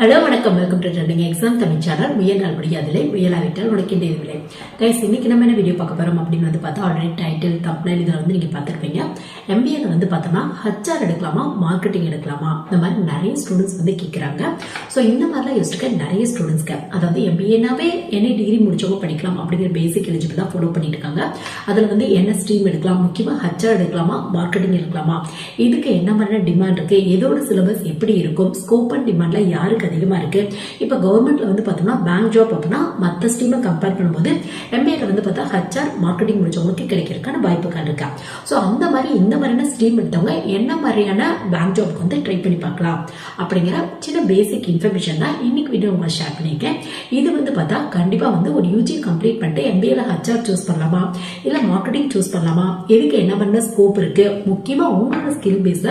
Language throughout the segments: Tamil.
ஹலோ வணக்கம், welcome to trending exam Tamil channel. முயன்றால் முடியாதில்லை, முயலாவிட்டால் உனக்கின்ற இதுவில்லை. கைஸ், இன்னைக்கு நம்ம என்ன வீடியோ பார்க்க போறோம் அப்படின்னு பார்த்தா ஆல்ரெடி டைட்டில் தம்ப்நெயில் இதில் நீங்க பார்த்துருப்பீங்க. எம்பிஏல பார்த்தோம்னா ஹச்ஆர் எடுக்கலாமா, மார்க்கெட்டிங் எடுக்கலாமா, இந்த மாதிரி நிறைய ஸ்டூடெண்ட்ஸ் கேட்குறாங்க. ஸோ இந்த மாதிரிலாம் யோசிச்சுக்க நிறைய ஸ்டூடெண்ட்ஸ்க்கு, அதாவது எம்பிஏனாவே என்ன டிகிரி முடிச்சவங்க படிக்கலாம் அப்படிங்கிற பேசிக் எலிஜிபிள் தான் ஃபாலோ பண்ணிட்டு இருக்காங்க. அதில் என்ன ஸ்ட்ரீம் எடுக்கலாம், முக்கியமாக ஹச்ஆர் எடுக்கலாமா, மார்க்கெட்டிங் எடுக்கலாமா, இதுக்கு என்ன மாதிரியான டிமாண்ட் இருக்கு, எதோட சிலபஸ் எப்படி இருக்கும், ஸ்கோப் அண்ட் டிமாண்ட்ல யாருக்கு அதிகமா இருக்கு. இப்ப கவர்மெண்ட்ல பார்த்தோம்னா பேங்க் ஜாப் அப்படின்னா மற்ற ஸ்ட்ரீமை கம்பேர் பண்ணும்போது எம்பிஏல பார்த்தா ஹச்ஆர் மார்க்கெட்டிங் முடிச்சவங்களுக்கு கிடைக்கிறதுக்கான வாய்ப்புகள் இருக்கா. ஸோ அந்த மாதிரி இந்த மாதிரியான ஸ்ட்ரீம் எடுத்தவங்க என்ன மாதிரியான பேங்க் ஜாப்க்கு ட்ரை பண்ணி பார்க்கலாம் அப்படிங்கிற சின்ன பேசிக் இன்ஃபர்மேஷன் தான் இன்னைக்கு வீடியோ உங்களை ஷேர் பண்ணியிருக்கேன். இது பார்த்தா கண்டிப்பா ஒரு யூஜி கம்ப்ளீட் பண்ணிட்டு எம்பிஏல ஹச்ஆர் சூஸ் பண்ணலாமா இல்ல மார்க்கெட்டிங் சூஸ் பண்ணலாமா, எதுக்கு என்ன மாதிரியான ஸ்கோப் இருக்கு, முக்கியமா உங்களோட ஸ்கில் பேஸ்ல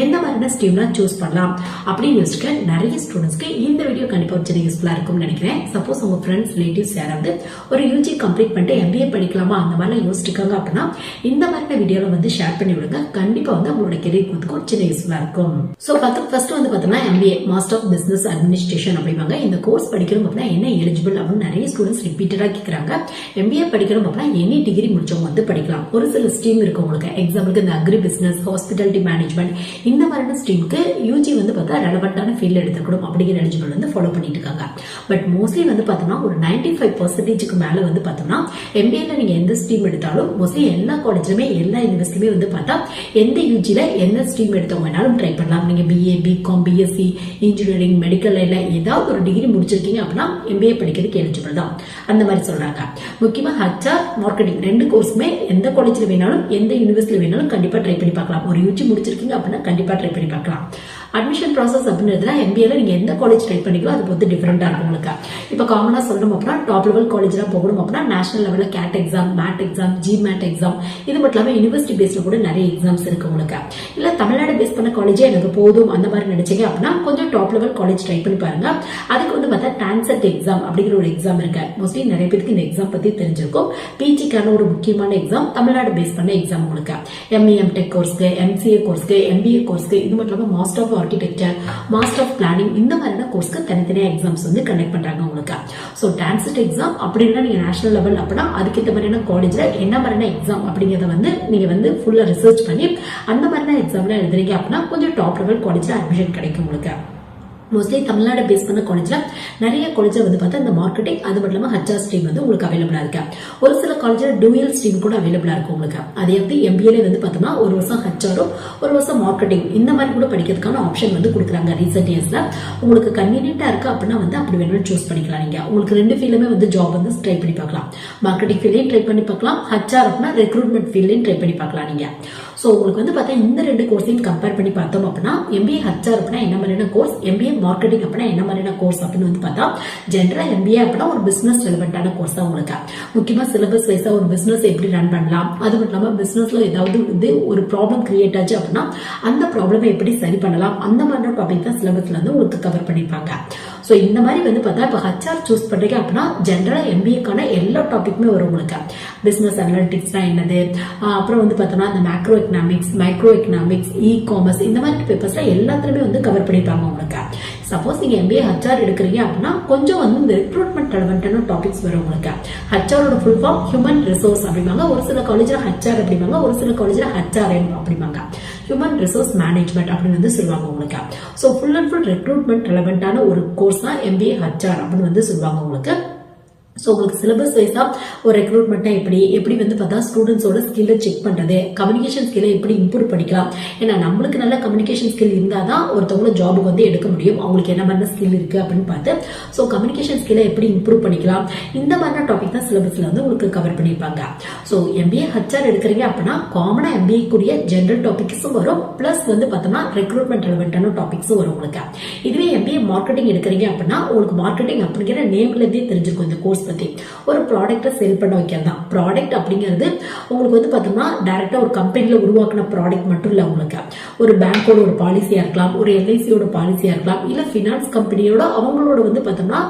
எந்த மாதிரியான ஸ்ட்ரீம்லாம் சூஸ் பண்ணலாம் அப்படின்னு யோசிச்சுக்க நிறைய ஸ்டூடெண்ட்ஸ்க்கு இந்த வீடியோ கண்டிப்பா ஒரு யூஸ்ஃபுல்லா இருக்கும்னு நினைக்கிறேன். சப்போஸ் உங்க ஃப்ரெண்ட்ஸ் ரிலேட்டிவ்ஸ் யாராவது ஒரு யூஜி கம்ப்ளீட் பண்ணிட்டு எம்பிஏ படிக்கலாமா அந்த மாதிரிலாம் யோசிச்சிருக்காங்க அப்படின்னா இந்த மாதிரி வீடியோல ஷேர் பண்ணி விடுங்க. கண்டிப்பா உங்களோட கெரியர் குரோத்துக்கு ஒரு சின்ன யூஸ்ஃபுல்லா இருக்கும். ஸோ ஃபர்ஸ்ட் பார்த்தோம்னா MBA master of business administration அப்படிவாங்க. இந்த கோர்ஸ் படிக்கணும் அப்படின்னா என்ன எலிஜிபிள் அப்படின்னு நிறைய ஸ்டூடெண்ட்ஸ் ரிப்பீட்டடா கேட்கறாங்க. எம்பிஏ படிக்கணும் அப்படின்னா எனி டிகிரி முடிச்சவங்க படிக்கலாம். ஒரு சில ஸ்ட்ரீம் இருக்கு உங்களுக்கு. எக்ஸாம்பிளுக்கு இந்த அக்ரி பிசினஸ், ஹாஸ்பிட்டாலிட்டி மேனேஜ்மெண்ட் இந்த மாதிரியான ஸ்ட்ரீமுக்கு யூஜி பார்த்தா ரெலவெண்டான ஃபீல்ட் எடுத்துக்கணும் அப்படிங்கிற எலிஜிபிள் ஃபாலோ பண்ணிட்டு இருக்காங்க. பட் மோஸ்ட்லி பார்த்தோம்னா ஒரு 95% மேல பார்த்தோம்னா எம்பிஏல நீங்க எந்த ஸ்ட்ரீம் எடுத்தாலும் மோஸ்ட்லி எல்லா காலேஜ்லயுமே எல்லா யூனிவர்சிட்டியுமே பார்த்தா எந்த யூஜில என்ன ஸ்ட்ரீம் எடுத்தவங்க வேணாலும் ட்ரை பண்ணலாம். நீங்க BA, BCom, BSc, engineering, medical லைன்ல ஏதாவது ஒரு டிகிரி முடிச்சிருக்கீங்க அப்படின்னா எம்பிஏ படிக்கிறதுக்கு எலிஜிபிள் தான் அந்த மாதிரி சொல்றாங்க. முக்கியமா ஹச்ஆர், மார்க்கெட்டிங் ரெண்டு கோர்ஸுமே எந்த காலேஜ்ல வேணாலும் எந்த யூனிவர்சிட்டியில வேணாலும் கண்டிப்பா ட்ரை பண்ணி பார்க்கலாம். ஒரு யூஜி முடிச்சிருக்கீங்க அப்படின்னா கண்டிப்பா ட்ரை பண்ணி பார்க்கலாம். அட்மிஷன் ப்ராசஸ் அப்படின்றதுல எம்பிஏல நீங்க எந்த காலேஜ் ட்ரை பண்ணிக்கலாம் அது பொறுத்து டிஃபரெண்டா இருக்கும் உங்களுக்கு. இப்ப காமனா சொல்லணும் அப்படின்னா டாப் லெவல் காலேஜ்லாம் போகணும் அப்படின்னா நேஷனல் லெவல்ல CAT exam, MAT exam, GMAT exam, இது மட்டும் இல்லாம யூனிவர்சிட்டி பேஸ்ல கூட நிறைய எக்ஸாம்ஸ் இருக்கு உங்களுக்கு. இல்ல தமிழ்நாடு பேஸ் பண்ண காலேஜே எனக்கு போதும் அந்த மாதிரி நினைச்சீங்க அப்படின்னா கொஞ்சம் டாப் லெவல் காலேஜ் ட்ரை பண்ணி பாருங்க. அதுக்கு பார்த்தா டான்செட் எக்ஸாம் அப்படிங்கிற ஒரு எக்ஸாம் இருக்கு. மோஸ்ட்லி நிறைய பேருக்கு இந்த எக்ஸாம் பத்தி தெரிஞ்சிருக்கும். பிஜிக்கான ஒரு முக்கியமான எக்ஸாம், தமிழ்நாடு பேஸ் பண்ண எக்ஸாம் உங்களுக்கு. எம்இ, எம்டெக் கோர்ஸ்க்கு, எம்சிஏ கோர்ஸ்க்கு, எம்பிஏ கோர்ஸ்க்கு, இது மட்டும் இல்லாம master of architecture, master of planning இந்த மாதிரியான கோர்ஸ்க்கு தனித்தனியா எக்ஸாம்ஸ் கண்டக்ட் பண்றாங்க உங்களுக்கு. சோ டான்செட் எக்ஸாம் அப்படின்னா நீங்க நேஷனல் லெவல் அப்படின்னா அதுக்கேற்ற மாதிரியான காலேஜ்ல என்ன மாதிரியான எக்ஸாம் அப்படிங்கறத நீங்க ஃபுல்லா ரிசர்ச் பண்ணி அந்த மாதிரியான எக்ஸாம்ல எழுதுறீங்க அப்படின்னா கொஞ்சம் டாப் லெவல் காலேஜ்ல அட்மிஷன் கிடைக்கும் உங்களுக்கு. மோஸ்ட்லி தமிழ்நாடு பேஸ் பண்ண காலேஜ்ல நிறைய காலேஜ்ல பார்த்தா இந்த மார்க்கெட்டிங் அது மட்டும் இல்லாம ஹச்ஆர் ஸ்ட்ரீம் உங்களுக்கு அவைலபிளா இருக்கு. ஒரு சில காலேஜ்ல டூயல் ஸ்ட்ரீம் கூட அவைலபிளா இருக்கும் உங்களுக்கு. அதே எம்பிஏல பார்த்தோம்னா ஒரு வருஷம் ஹச்ஆரும் ஒரு வருஷம் மார்க்கெட்டிங் இந்த மாதிரி கூட படிக்கிறதுக்கான ஆப்ஷன் கொடுக்குறாங்க. ரீசெண்ட் இயர்ஸ்ல உங்களுக்கு கன்வீனியன்டா இருக்கு அப்படின்னா அப்படி வேணும் சூஸ் பண்ணிக்கலாம். நீங்க உங்களுக்கு ரெண்டு ஃபீல்டுமே ஜாப் ட்ரை பண்ணி பார்க்கலாம். மார்க்கெட்டிங் ஃபீல்டையும் ட்ரை பண்ணி பார்க்கலாம், ஹச்ஆர் அப்படின்னா ரெக்ரூட்மெண்ட் ஃபீல்டையும் ட்ரை பண்ணி பார்க்கலாம் நீங்க. சோ உங்களுக்கு பார்த்தா இந்த ரெண்டு கோர்ஸையும் கம்பேர் பண்ணி பார்த்தோம் அப்படின்னா எம்பிஏ ஹச்ஆர் அப்படின்னா என்ன மாதிரியான கோர்ஸ், எம்பிஏ மார்க்கெட்டிங் அப்படின்னா என்ன மாதிரியான கோர்ஸ் அப்படின்னு பார்த்தா ஜென்ரலா எம்பிஏ அப்படின்னா ஒரு பிசினஸ் ரெலவெண்டான கோர்ஸ் தான் உங்களுக்கு. முக்கியமா சிலபஸ் வைஸா ஒரு பிசினஸ் எப்படி ரன் பண்ணலாம், அது மட்டும் இல்லாம பிசினஸ்ல ஏதாவது ஒரு ப்ராப்ளம் கிரியேட் ஆச்சு அப்படின்னா அந்த ப்ராப்ளமை எப்படி சரி பண்ணலாம் அந்த மாதிரியான டாபிக் தான் சிலபஸ்ல உங்களுக்கு கவர் பண்ணிருப்பாங்க. சோ இந்த மாதிரி பார்த்தா இப்ப ஹச்ஆர் சூஸ் பண்றீங்க அப்படின்னா ஜென்ரலா எம்பிஏக்கான எல்லா டாபிக்குமே வரும் உங்களுக்கு. பிசினஸ் அனலிட்டிக்ஸ்னா என்னது, அப்புறம் பார்த்தோம்னா இந்த macro economics, micro economics, e commerce இந்த மாதிரி பேப்பர்ஸ்ல எல்லாத்துலயுமே கவர் பண்ணிருப்பாங்க உங்களுக்கு. சப்போஸ் நீங்க எம்பிஏ ஹச்ஆர் எடுக்கிறீங்க அப்படின்னா கொஞ்சம் இந்த ரெக்ரூட்மெண்ட் ரெலவெண்டான டாபிக்ஸ் வரும் உங்களுக்கு. ஹச்ஆரோட ஃபுல் ஃபார்ம் ஹியூமன் ரிசோர்ஸ் அப்படிம்பாங்க. ஒரு சில காலேஜ்ல ஹச்ஆர் அப்படிம்பாங்க, ஒரு சில காலேஜ்ல ஹச்ஆர்எம் அப்படிம்பாங்க. ஹியூமன் ரிசோர்ஸ் மேனேஜ்மெண்ட் அப்படின்னு சொல்லுவாங்க உங்களுக்கு. So full and full recruitment ரெலவெண்டான ஒரு கோர்ஸ் தான் எம்பிஏ ஹச்ஆர் அப்படின்னு சொல்லுவாங்க உங்களுக்கு. சோ உங்களுக்கு சிலபஸ் வைஸா ஒரு ரெக்ரூட்மெண்ட் எப்படி பார்த்தா ஸ்டூடெண்ட்ஸோட ஸ்கில்லை செக் பண்றது, கம்யூனிகேஷன் ஸ்கில்லை எப்படி இம்ப்ரூவ் பண்ணிக்கலாம். ஏன்னா நம்மளுக்கு நல்ல கம்யூனிகேஷன் ஸ்கில் இருந்தாதான் ஒருத்தவங்கள ஜாபுக்கு எடுக்க முடியும். அவங்களுக்கு என்ன மாதிரி ஸ்கில் இருக்கு அப்படின்னு பார்த்து சோ கம்யூனிகேஷன் ஸ்கில்லை எப்படி இம்ப்ரூவ் பண்ணிக்கலாம் இந்த மாதிரி டாபிக் தான் சிலபஸ்ல உங்களுக்கு கவர் பண்ணிருப்பாங்க. சோ எம்பிஏ ஹச்ஆர் எடுக்கிறீங்க அப்படின்னா காமனா எம்பிஏ கூடிய ஜெனரல் டாபிக்ஸும் வரும், பிளஸ் பார்த்தோம்னா ரெக்ரூட்மெண்ட் ரெலவெண்டான டாபிக்ஸும் வரும் உங்களுக்கு. இதுவே எம்பிஏ மார்க்கெட்டிங் எடுக்கிறீங்க அப்படின்னா உங்களுக்கு மார்க்கெட்டிங் அப்படிங்கிற நேம்ல இருந்தே தெரிஞ்சிருக்கும் இந்த கோர்ஸ் சேல்ஸ் பத்தி. ஒரு ப்ராடக்ட்டை சேல் பண்ண வைக்கிறது தான். ப்ராடக்ட் அப்படிங்கிறது உங்களுக்கு வந்து பார்த்தோம்னா டைரக்டா ஒரு கம்பெனில உருவாக்கின ப்ராடக்ட் மட்டும் இல்ல. உங்களுக்கு ஒரு பேங்கோட ஒரு பாலிசியா இருக்கலாம், ஒரு எல்ஐசியோட பாலிசியா இருக்கலாம், இல்ல பினான்ஸ் கம்பெனியோட அவங்களோட வந்து பார்த்தோம்னா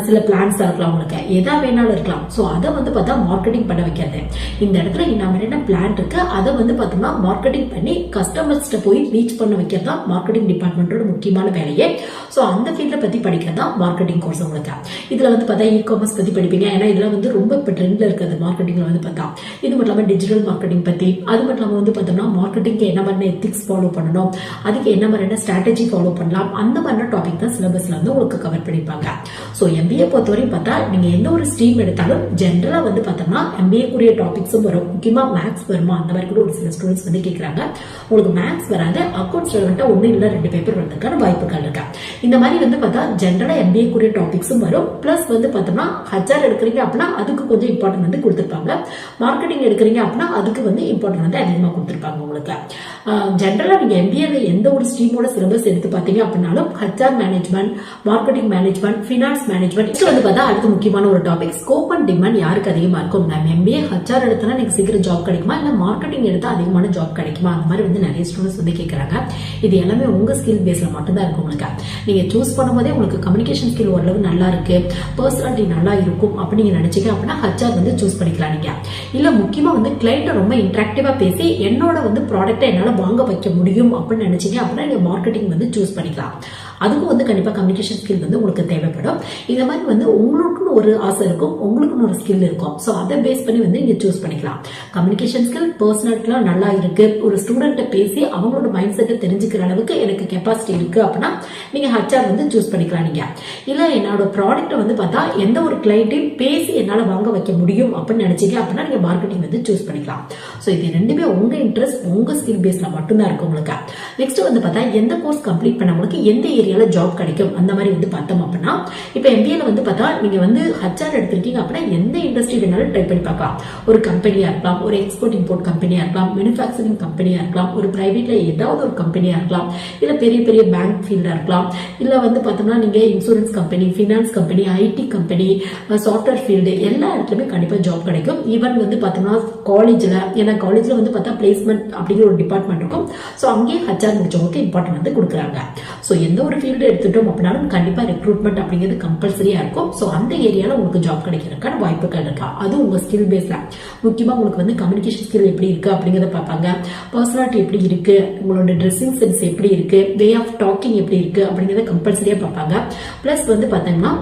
சில பிளான்ஸா இருக்கலாம், உங்களுக்கு எதா வேணாலும் இருக்கலாம். ஸோ அதை வந்து பார்த்தா மார்க்கெட்டிங் பண்ண வைக்கிறது. இந்த இடத்துல நம்ம என்ன பிளான் இருக்கு அதை வந்து பார்த்தோம்னா மார்க்கெட்டிங் பண்ணி கஸ்டமர்ஸ்ட போய் ரீச் பண்ண வைக்கிறது தான் மார்க்கெட்டிங் டிபார்ட்மெண்டோட முக்கியமான வேலையே. ஸோ அந்த ஃபீல்ட பத்தி படிக்கிறது தான் மார்க்கெட்டிங் கோர்ஸ். உங்களுக்கு இதுல வந்து பார்த்தா இ காமர்ஸ் பத்தி படிப்பீங்க. ஏன்னா இதுல வந்து ரொம்ப இப்போ ட்ரெண்ட்ல இருக்குது மார்க்கெட்டிங்ல வந்து பார்த்தா. இது மட்டும் இல்லாமல் டிஜிட்டல் மார்க்கெட்டிங் பத்தி, அது மட்டும் இல்லாமல் வந்து பார்த்தோம்னா மார்க்கெட்டிங்க்கு என்ன மாதிரி எத்திக்ஸ் ஃபாலோ பண்ணணும், அதுக்கு என்ன மாதிரியான ஸ்ட்ராட்டஜி ஃபாலோ பண்ணலாம், அந்த மாதிரியான டாபிக் தான் சிலபஸ்ல வந்து உங்களுக்கு கவர் பண்ணிருப்பாங்க. ஸோ எம்பிஏ பொறுத்தவரையும் பார்த்தா நீங்க எந்த ஒரு ஸ்ட்ரீம் எடுத்தாலும் ஜென்ரலா வந்து பார்த்தோம்னா எம்பிஏக்குரிய டாபிக்ஸும் வரும். முக்கியமா மேக்ஸ் வருமா அந்த மாதிரி கூட ஒரு சில ஸ்டூடெண்ட்ஸ் வந்து கேட்கறாங்க. உங்களுக்கு மேக்ஸ் வராது, அக்கௌண்ட்ஸ் ரெலவெண்டா ஒன்னு இல்ல 2 பேப்பர் வரதுக்கான வாய்ப்புகள் இருக்கு. இந்த மாதிரி வந்து பார்த்தா ஜென்ரலா எம்பிஏக்குரிய டாபிக்ஸும் வரும். பிளஸ் வந்து பார்த்தோம்னா ஹச்ஆர் எடுக்கிறீங்க அப்படின்னா அதுக்கு கொஞ்சம் இம்பார்ட்டன்ட் வந்து கொடுத்துருப்பாங்க. மார்க்கெட்டிங் எடுக்கிறீங்க அப்படின்னா அதுக்கு வந்து இம்பார்ட்டன்ட் வந்து அதிகமாக கொடுத்துருப்பாங்க. உங்களுக்கு ஜென்ரலா நீங்க எம்பிஏல எந்த ஒரு ஸ்ட்ரீமோட சிலபஸ் எடுத்து பார்த்தீங்க அப்படின்னாலும் HR management, marketing management, finance management வந்து பார்த்தா அடுத்து முக்கியமான ஒரு டாபிக் ஸ்கோப் அண்ட் டிமாண்ட் யாருக்கு அதிகமா இருக்கும். நம்ம எம்பிஏ ஹச்ஆர் எடுத்தா எனக்கு சீக்கிரம் ஜாப் கிடைக்குமா, இல்ல மார்க்கெட்டிங் எடுத்தா அதிகமான ஜாப் கிடைக்குமா, அந்த மாதிரி வந்து நிறைய ஸ்டூடெண்ட்ஸ் வந்து கேட்கறாங்க. இது எல்லாமே உங்க ஸ்கில் பேஸ்ல மட்டும் தான் இருக்கும். உங்களுக்கு நீங்க சூஸ் பண்ணும்போதே உங்களுக்கு கம்யூனிகேஷன் ஸ்கில் ஓரளவு நல்லா இருக்கு, பர்சனாலிட்டி நல்லா இருக்கும் அப்படி நீங்க நினைச்சீங்க அப்படின்னா ஹச்ஆர் வந்து சூஸ் பண்ணிக்கலாம். நீங்க இல்ல முக்கியமா வந்து கிளைண்ட் ரொம்ப இன்டராக்டிவா பேசி என்னோட வந்து ப்ராடக்ட்டை என்னால வாங்க வைக்க முடியும் அப்படின்னு நினைச்சீங்க அப்படின்னா நீங்க மார்க்கெட்டிங் வந்து சூஸ் பண்ணிக்கலாம். அதுக்கும் வந்து கண்டிப்பா கம்யூனிகேஷன் ஸ்கில் வந்து உங்களுக்கு தேவைப்படும். இந்த மாதிரி வந்து உங்களுக்குன்னு ஒரு ஆசை இருக்கும், உங்களுக்குன்னு ஒரு ஸ்கில் இருக்கும். ஸோ அதை பேஸ் பண்ணி வந்து நீங்க சூஸ் பண்ணிக்கலாம். கம்யூனிகேஷன் ஸ்கில், பர்சனாலிட்டிலாம் நல்லா இருக்கு, ஒரு ஸ்டூடெண்ட்டை பேசி அவங்களோட மைண்ட் செட்டை தெரிஞ்சுக்கிற அளவுக்கு எனக்கு கெப்பாசிட்டி இருக்கு அப்படின்னா நீங்க ஹச்ஆர் வந்து சூஸ் பண்ணிக்கலாம். நீங்க இல்ல என்னோட ப்ராடக்ட்டை வந்து பார்த்தா எந்த ஒரு கிளைண்ட்டையும் பேசி என்னால வாங்க வைக்க முடியும் அப்படின்னு நினைச்சீங்க அப்படின்னா நீங்க மார்க்கெட்டிங் வந்து சூஸ் பண்ணிக்கலாம். ஸோ இது ரெண்டுமே உங்க இன்ட்ரெஸ்ட், உங்க ஸ்கில் பேஸ்ல மட்டும்தான் இருக்கு உங்களுக்கு. நெக்ஸ்ட் வந்து பார்த்தா எந்த கோர்ஸ் கம்ப்ளீட் பண்ணவங்களுக்கு எந்த ஏரியால ஜாப் கிடைக்கும் அந்த மாதிரி வந்து பார்த்தோம் அப்படின்னா இப்போ எம்பிஏல வந்து பார்த்தா நீங்க வந்து ஹச்ஆர் எடுத்திருக்கீங்க அப்படின்னா எந்த இண்டஸ்ட்ரி வேணாலும் ட்ரை பண்ணி பார்க்கலாம். ஒரு கம்பெனியா இருக்கலாம், ஒரு எக்ஸ்போர்ட் இம்போர்ட் கம்பெனியா இருக்கலாம், மேனுஃபேக்சரிங் கம்பெனியா இருக்கலாம், ஒரு பிரைவேட்ல ஏதாவது ஒரு கம்பெனியா இருக்கலாம், இல்ல பெரிய பெரிய பேங்க் ஃபீல்டா இருக்கலாம், இல்ல வந்து பார்த்தோம்னா நீங்க insurance company, finance company, IT company, software field எல்லா இடத்துலயுமே கண்டிப்பா ஜாப் கிடைக்கும். ஈவன் வந்து பார்த்தோம்னா காலேஜ்ல, ஏன்னா காலேஜ்ல வந்து பார்த்தா பிளேஸ்மெண்ட் அப்படிங்கிற ஒரு டிபார்ட்மெண்ட் இருக்கும். ஸோ அங்கேயே ஹச்ஆர் முடிச்சவங்களுக்கு இம்பார்ட்டன்ட் வந்து கொடுக்குறாங்க. ஸோ எந்த ஒரு ஃபீல்டு எடுத்துட்டோம் அப்படின்னாலும் கண்டிப்பா ரெக்ரூட்மெண்ட் அப்படிங்கிறது கம்பல்சரியா இருக்கும். ஸோ அந்த ஏரியால உங்களுக்கு ஜாப் கிடைக்கிறதுக்கான வாய்ப்புகள் இருக்கா, அது உங்க ஸ்கில் பேஸ்ல. முக்கியமா உங்களுக்கு வந்து கம்யூனிகேஷன் ஸ்கில் எப்படி இருக்கு அப்படிங்கறத பார்ப்பாங்க, பர்சனாலிட்டி எப்படி இருக்கு, உங்களோட ட்ரெஸ்ஸிங் சென்ஸ் எப்படி இருக்கு, வே ஆஃப் டாக்கிங் எப்படி இருக்கு அப்படிங்கறத கம்பல்சரியா பார்ப்பாங்க. பிளஸ் வந்து பாத்தீங்கன்னா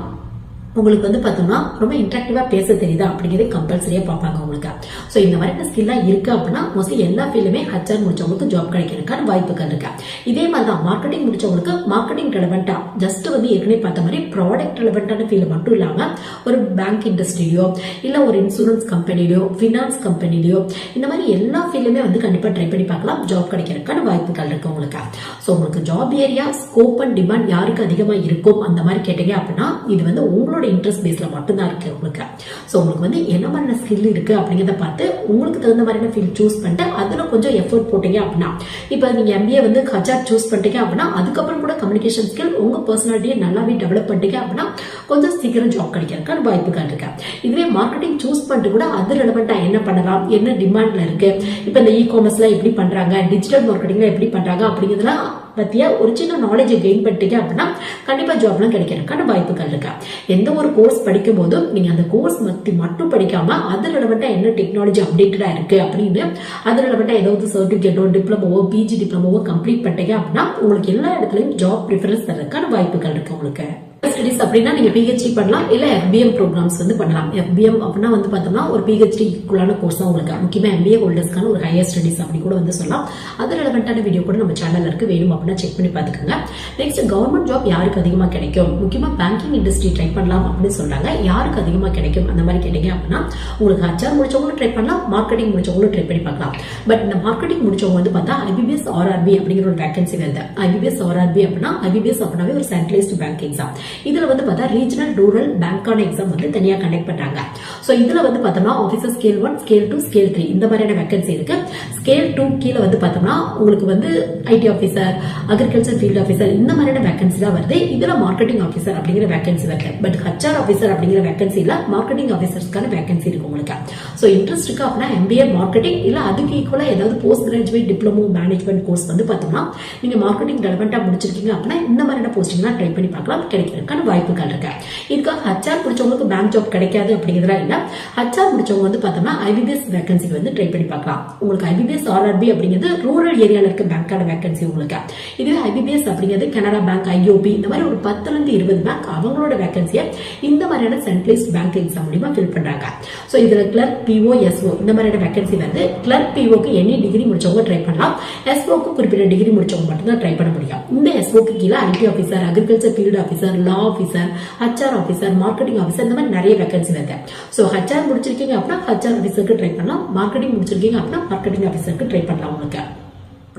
உங்களுக்கு வந்து பார்த்தோம்னா ரொம்ப இன்ட்ராக்டிவா பேச தெரியுதா அப்படிங்கிறதே கம்பல்சரியா பார்ப்பாங்க உங்களுக்கு. ஸோ இந்த மாதிரி ஸ்கில்லா இருக்கு அப்படின்னா மோஸ்ட்லி எல்லா ஃபீல்டுமே ஹச்ஆர் முடிச்சவங்களுக்கு ஜாப் கிடைக்கிறதுக்கான வாய்ப்புகள் இருக்கு. இதே மாதிரி தான் மார்க்கெட்டிங் முடிச்சவங்களுக்கு மார்க்கெட்டிங் ரெலவெண்டா ஜஸ்ட் வந்து ஏற்கனவே பார்த்த மாதிரி ப்ராடக்ட் ரெலவெண்டான ஃபீல்டு மட்டும் இல்லாம ஒரு பேங்க் இண்டஸ்ட்ரியிலயோ இல்ல ஒரு இன்சூரன்ஸ் கம்பெனிலயோ பினான்ஸ் கம்பெனிலயோ இந்த மாதிரி எல்லா ஃபீல்டுமே வந்து கண்டிப்பா ட்ரை பண்ணி பார்க்கலாம். ஜாப் கிடைக்கிறதுக்கான வாய்ப்புகள் இருக்கு உங்களுக்கு. ஸோ உங்களுக்கு job area, scope and demand யாருக்கு அதிகமா இருக்கும் அந்த மாதிரி கேட்டீங்க அப்படின்னா இது வந்து உங்களோட இன்ட்ரெஸ்ட் பேஸ்ல மட்டும்தான் இருக்கு உங்களுக்கு. சோ உங்களுக்கு வந்து என்ன மாதிரி ஸ்கில் இருக்கு அப்படிங்கறத பார்த்து உங்களுக்கு தகுந்த மாதிரியான ஃபீல்ட் சூஸ் பண்ணிட்டு அதுல கொஞ்சம் எஃபோர்ட் போட்டீங்க அப்படின்னா இப்போ நீங்க எம்பிஏ வந்து ஹச்ஆர் சூஸ் பண்ணிட்டீங்க அப்படின்னா அதுக்கப்புறம் கூட கம்யூனிகேஷன் ஸ்கில் உங்க பர்சனாலிட்டியை நல்லாவே டெவலப் பண்ணிட்டீங்க அப்படின்னா கொஞ்சம் சீக்கிரம் ஜாப் கிடைக்கிறதுக்கான வாய்ப்புகள் இருக்கு. இதுவே மார்க்கெட்டிங் சூஸ் பண்ணிட்டு கூட அது ரெலவெண்டா என்ன பண்ணலாம், என்ன டிமாண்ட்ல இருக்கு, இப்போ இந்த இ காமர்ஸ்ல எப்படி பண்றாங்க, டிஜிட்டல் மார்க்கெட்டிங்ல எப்படி பண்றாங்க அப்படிங்கிறதுலாம் பத்தியா ஒரு சின்ன நாலேஜ் கெயின் பண்ணிட்டீங்க அப்படின்னா கண்டிப்பா ஜாப்லாம் கிடைக்கிறதுக்கான வாய்ப்புகள் இருக்கு. எந்த ஒரு கோர்ஸ் படிக்கும் போதும் நீங்க அந்த கோர்ஸ் மட்டும் படிக்காம அது ரெலவெண்டா என்ன டெக்னாலஜி அப்டேட்டடா இருக்கு அப்படின்னு அது ரெலவெண்டா ஏதாவது சர்டிபிகேட்டோ டிப்ளமோவோ பிஜி டிப்ளமோவோ கம்ப்ளீட் பண்ணிட்டீங்க அப்படின்னா உங்களுக்கு எல்லா இடத்துலயும் ஜாப் ப்ரிஃபரன்ஸ் தரதுக்கான வாய்ப்புகள் இருக்கு உங்களுக்கு. ஸ்டடிஸ் அப்படின்னா நீங்க பிஹெச்டி பண்ணலாம், இல்ல FBM ப்ரோக்ராம்ஸ் வந்து பண்ணலாம். FBM அப்படின்னா வந்து பார்த்தோம்னா ஒரு பிஹெச்டிக்குள்ளான கோர்ஸ் தான் உங்களுக்கு. முக்கியமா MBA ஹோல்டர்ஸ்க்கான ஒரு ஹையர் ஸ்டடிஸ் அப்படி கூட வந்து சொல்லலாம். அது ரெலவெண்டான வீடியோ கூட நம்ம சேனல்ல இருக்கு, வேணும் அப்படின்னா செக் பண்ணி பாத்துக்கோங்க. நெக்ஸ்ட் கவர்மெண்ட் ஜாப் யாருக்கு அதிகமா கிடைக்கும், முக்கியமா பேங்கிங் இண்டஸ்ட்ரி ட்ரை பண்ணலாம் அப்படின்னு சொல்றாங்க. யாருக்கு அதிகமா கிடைக்கும் அந்த மாதிரி கேட்டீங்க அப்படின்னா உங்களுக்கு ஹச்ஆர் முடிச்சவங்களும் ட்ரை பண்ணலாம், மார்க்கெட்டிங் முடிச்சவங்களும் ட்ரை பண்ணி பார்க்கலாம். பட் இந்த மார்க்கெட்டிங் முடிச்சவங்க வந்து பார்த்தா IBPS RRB அப்படிங்கிற ஒரு வேகன்சி வருது. IBPS RRB அப்படின்னா IBPS அப்படின்னாவே ஒரு சென்ட்ரலைஸ்டு பேங்க் எக்ஸாம். இதுல வந்து பார்த்தா ரீஜனல் ரூரல் பேங்கான எக்ஸாம் வந்து தனியா கண்டக்ட் பண்றாங்க. சோ இதுல வந்து பார்த்தோம்னா ஆபீசர் ஸ்கேல் 1, ஸ்கேல் 2, ஸ்கேல் 3 இந்த மாதிரியான வேகன்சி இருக்கு. ஸ்கேல் 2 கீழே வந்து பார்த்தோம்னா உங்களுக்கு வந்து IT officer, agriculture field officer இந்த மாதிரியான வேகன்சி தான் வருது. இதுல மார்க்கெட்டிங் ஆபீசர் அப்படிங்கிற வேகன்சி வருது. பட் ஹச்ஆர் ஆபீசர் அப்படிங்கிற வேகன்சி இல்ல, மார்க்கெட்டிங் ஆபீசர்ஸ்க்கான வேகன்சி இருக்கு உங்களுக்கு. சோ இன்ட்ரெஸ்ட் இருக்கு அப்படின்னா எம்பிஏ மார்க்கெட்டிங் இல்ல அதுக்கு ஈக்குவலா ஏதாவது post graduate diploma management course வந்து பார்த்தோம்னா நீங்க மார்க்கெட்டிங் ரெலவெண்டா முடிச்சிருக்கீங்க அப்படின்னா இந்த மாதிரியான போஸ்டிங்லாம் ட்ரை பண்ணி பார்க்கலாம், கிடைக்கிறதுக்கான வாய்ப்புகள் இருக்கு. இதுக்காக ஹச்ஆர் முடிச்சவங்களுக்கு பேங்க் ஜாப் கிடைக்காது அப்படிங்கிறதா இல்ல. ஹச்ஆர் முடிச்சவங்க வந்து பார்த்தோம்னா ஐபிபிஎஸ் வேகன்சிக்கு வந்து ட்ரை பண்ணி பார்க்கலாம். உங்களுக்கு ஐபிபிஎஸ் ஆர்ஆர்பி அப்படிங்கிறது ரூரல் ஏரியால இருக்க பேங்கான வேகன்சி உங்களுக்கு. இதுவே ஐபிபிஎஸ் அப்படிங்கிறது கனரா பேங்க், ஐஓபி இந்த மாதிரி ஒரு 10 ல இருந்து 20 பேங்க் அவங்களோட வேகன்சியை இந்த மாதிரியான சென்ட்ரலைஸ்ட் பேங்க் எக்ஸாம் மூலமா ஃபில் பண்றாங்க. சோ இதுல கிளர்க், பிஓ, எஸ்ஓ இந்த மாதிரியான வேகன்சி வருது. கிளர்க், பிஓக்கு எனி டிகிரி முடிச்சவங்க ட்ரை பண்ணலாம். எஸ்ஓக்கு குறிப்பிட்ட டிகிரி முடிச்சவங்க மட்டும் தான் ட்ரை பண்ண முடியும். இந்த எஸ்ஓக்கு கீழே IT officer, agriculture field officer, law officer, HR officer, marketing officer இந்த மாதிரி நிறைய வேகன்சி வருது. சோ ஹச்ஆர் முடிச்சிருக்கீங்க அப்படின்னா ஹச்ஆர் ஆபீசருக்கு ட்ரை பண்ணலாம். மார்க்கெட்டிங் முடிச்சிருக்கீங்க அப்படின்னா மார்க்கெட்டிங் ஆபீசருக்கு ட்ரை பண்ணலாம். உங்களுக்கு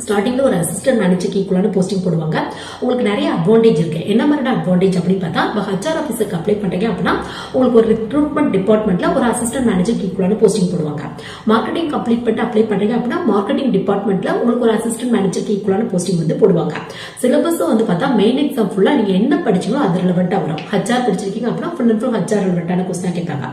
ஸ்டார்டிங்ல ஒரு அசிஸ்டன்ட் மேனேஜருக்கு ஈக்குவலான போஸ்டிங் போடுவாங்க. உங்களுக்கு நிறைய அட்வான்டேஜ் இருக்கு. என்ன மாதிரியான அட்வான்டேஜ் அப்படின்னு பார்த்தா ஹச்ஆர் ஆபீசருக்கு அப்ளை பண்றீங்க அப்படின்னா உங்களுக்கு ஒரு ரெக்ரூட்மெண்ட் டிபார்ட்மெண்ட்ல ஒரு அசிஸ்டன்ட் மேனேஜருக்கு ஈக்குவலான போஸ்டிங் போடுவாங்க. மார்க்கெட்டிங் கம்ப்ளீட் பண்ணிட்டு அப்ளை பண்றீங்க அப்படின்னா மார்க்கெட்டிங் டிபார்ட்மெண்ட்ல உங்களுக்கு ஒரு அசிஸ்டன்ட் மேனேஜருக்கு ஈக்குவலான போஸ்டிங் வந்து போடுவாங்க. சிலபஸ் வந்து பார்த்தா மெயின் எக்ஸாம் ஃபுல்லா நீங்க என்ன படிச்சீங்களோ அது ரிலவெண்டா வரும். ஹச்ஆர் படிச்சிருக்கீங்க அப்படின்னா ஃபுல் அண்ட் ஃபுல் ஹச்ஆர் ரிலவெண்டான கொஸ்டினா கேட்பாங்க.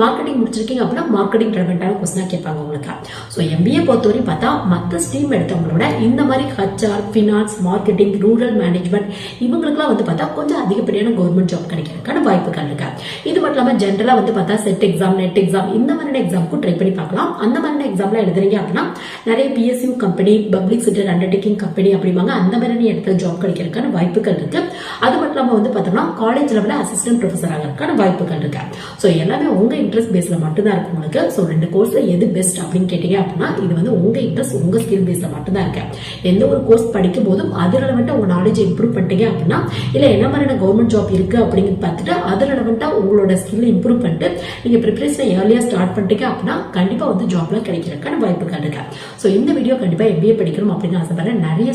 மார்க்கெட்டிங் முடிச்சிருக்கீங்க அப்படின்னா மார்க்கெட்டிங் ரிலவெண்டான கொஸ்டினா கேட்பாங்க உங்களுக்கு. ஸோ எம்பிஏ பொறுத்தவரை பார்த்தா மற்ற ஸ்ட்ரீம் எடுத்தவங்களோட இந்த மாதிரி HR, finance, marketing, rural management இவங்களுக்குலாம் வந்து பார்த்தா கொஞ்சம் அதிகப்படியான கவர்மெண்ட் ஜாப் கிடைக்கிறதுக்கான வாய்ப்புகள் இருக்கு. இது மட்டும் இல்லாம ஜென்ரலா வந்து பார்த்தா செட் எக்ஸாம், நெட் எக்ஸாம் இந்த மாதிரியான எக்ஸாமுக்கும் ட்ரை பண்ணி பார்க்கலாம். அந்த மாதிரியான எக்ஸாம்ல எழுதுறீங்க அப்படின்னா நிறைய PSU company, public sector undertaking company அப்படிவாங்க அந்த மாதிரியான இடத்துல ஜாப் கிடைக்கிறதுக்கான வாய்ப்புகள் இருக்கு. அது மட்டும் இல்லாம வந்து பார்த்தோம்னா காலேஜ் லெவல்ல அசிஸ்டன்ட் ப்ரொஃபஸர் ஆகிறதுக்கான வாய்ப்புகள் இருக்கு. ஸோ எல்லாமே உங்க இன்ட்ரெஸ்ட் பேஸ்ல மட்டும்தான் இருக்கு உங்களுக்கு. ஸோ 2 கோர்ஸ்ல எது பெஸ்ட் அப்படின்னு கேட்டீங்க அப்படின்னா இது வந்து உங்க இன்ட்ரெஸ்ட், உங்க ஸ்கில் பேஸ்ல மட்டும்தான் இருக்கு. எந்த ஒரு கோர்ஸ் படிக்கும் போதும் அது ரெலவெண்டா உங்க நாலேஜ் இம்ப்ரூவ் பண்ணிட்டீங்க அப்படின்னா இல்ல என்ன மாதிரியான கவர்மெண்ட் ஜாப் இருக்கு அப்படிங்கிறது பார்த்துட்டு அது ரெலவெண்டா உங்களோட ஸ்கில் இம்ப்ரூவ் பண்ணிட்டு நீங்க ப்ரிப்பரேஷனை ஏர்லியா ஸ்டார்ட் பண்ணிட்டீங்க அப்படின்னா கண்டிப்பா வந்து ஜாப்ல கிடைக்கிறதுக்கான வாய்ப்புகள் இருக்கு. ஸோ இந்த வீடியோ கண்டிப்பா எம்பிஏ படிக்கணும் அப்படின்னு ஆசைப்படுறேன். நிறைய